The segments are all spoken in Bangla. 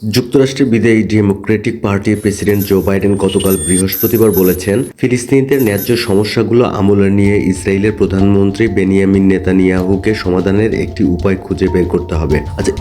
যুক্তরাষ্ট্রের বিদায়ী ডেমোক্রেটিক পার্টির প্রেসিডেন্ট জো বাইডেন গতকাল বৃহস্পতিবার বলেছেন, ফিলিস্তিনিদের ন্যায্য সমস্যাগুলো আমলে নিয়ে ইসরায়েলের প্রধানমন্ত্রী বেনিয়ামিন নেতানিয়াহুকে সমাধানের একটি উপায় খুঁজে বের করতে হবে।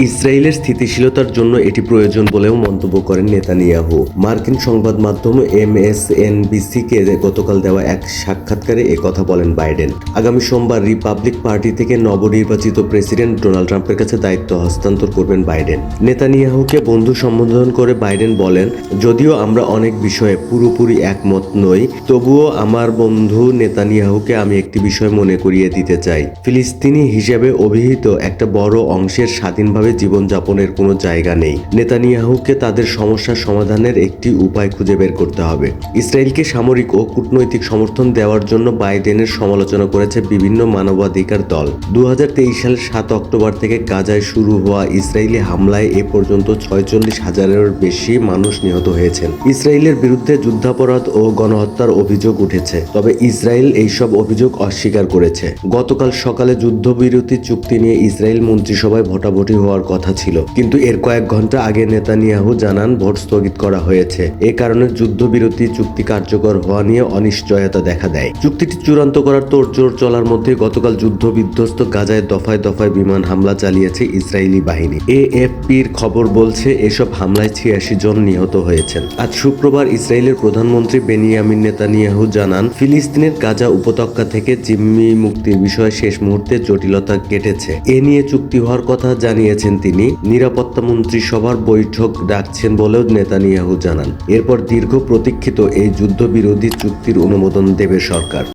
ইসরায়েলের স্থিতিশীলতার জন্য এটি প্রয়োজন বলেও মন্তব্য করেন নেতানিয়াহু। মার্কিন সংবাদ মাধ্যম MSNBC-কে গতকাল দেওয়া এক সাক্ষাৎকারে একথা বলেন বাইডেন। আগামী সোমবার রিপাবলিক পার্টি থেকে নবনির্বাচিত প্রেসিডেন্ট ডোনাল্ড ট্রাম্পের কাছে দায়িত্ব হস্তান্তর করবেন বাইডেন। নেতানিয়াহুকে বন্ধু সম্বোধন করে বাইডেন বলেন, যদিও আমরা অনেক বিষয়ে পুরোপুরি একমত নই, তবুও আমার বন্ধু নেতানিয়াহুকে আমি একটি বিষয় মনে করিয়ে দিতে চাই। ফিলিস্তিনি হিসেবে অভিহিত একটা বড় অংশের স্বাধীনভাবে জীবনযাপনের কোনো জায়গা নেই। নেতানিয়াহুকে তাদের সমস্যার সমাধানের একটি উপায় খুঁজে বের করতে হবে। ইসরায়েলকে সামরিক ও কূটনৈতিক সমর্থন দেওয়ার জন্য বাইডেনের সমালোচনা করেছে বিভিন্ন মানবাধিকার দল। 2023 সালের 7 অক্টোবর থেকে গাজায় শুরু হওয়া ইসরায়েলি হামলায় এ পর্যন্ত 46,000-এর বেশি মানুষ নিহত হয়েছেন। ইসরায়েলের বিরুদ্ধে যুদ্ধাপরাধ ও গণহত্যার অভিযোগ উঠেছে, তবে ইসরায়েল এইসব অভিযোগ অস্বীকার করেছে। গতকাল সকালে যুদ্ধবিরতি চুক্তি নিয়ে ইসরায়েল মন্ত্রিসভায় ভোটাভুটি হওয়ার কথা ছিল, কিন্তু এর কয়েক ঘন্টা আগে নেতানিয়াহু জানান ভোট স্থগিত করা হয়েছে। এ কারণে যুদ্ধবিরতি চুক্তি কার্যকর হওয়া নিয়ে অনিশ্চয়তা দেখা দেয়। চুক্তিটি চূড়ান্ত করার তোড়জোড় চলার মধ্যে গতকাল যুদ্ধবিধ্বস্ত গাজায় দফায় দফায় বিমান হামলা চালিয়েছে ইসরায়েলি বাহিনী। AFP'র খবর বলছে, এসব হামলায় 86 জন নিহত হয়েছেন। আজ শুক্রবার ইসরায়েলের প্রধানমন্ত্রী বেনিয়ামিন নেতানিয়াহু জানান, ফিলিস্তিনের গাজা উপত্যকা থেকে জিম্মি মুক্তির বিষয়ে শেষ মুহূর্তে জটিলতা কেটেছে। এ নিয়ে চুক্তি হওয়ার কথা জানিয়েছেন তিনি। নিরাপত্তা মন্ত্রিসভার বৈঠক ডাকছেন বলেও নেতানিয়াহু জানান। এরপর দীর্ঘ প্রতীক্ষিত এই যুদ্ধবিরোধী চুক্তির অনুমোদন দেবে সরকার।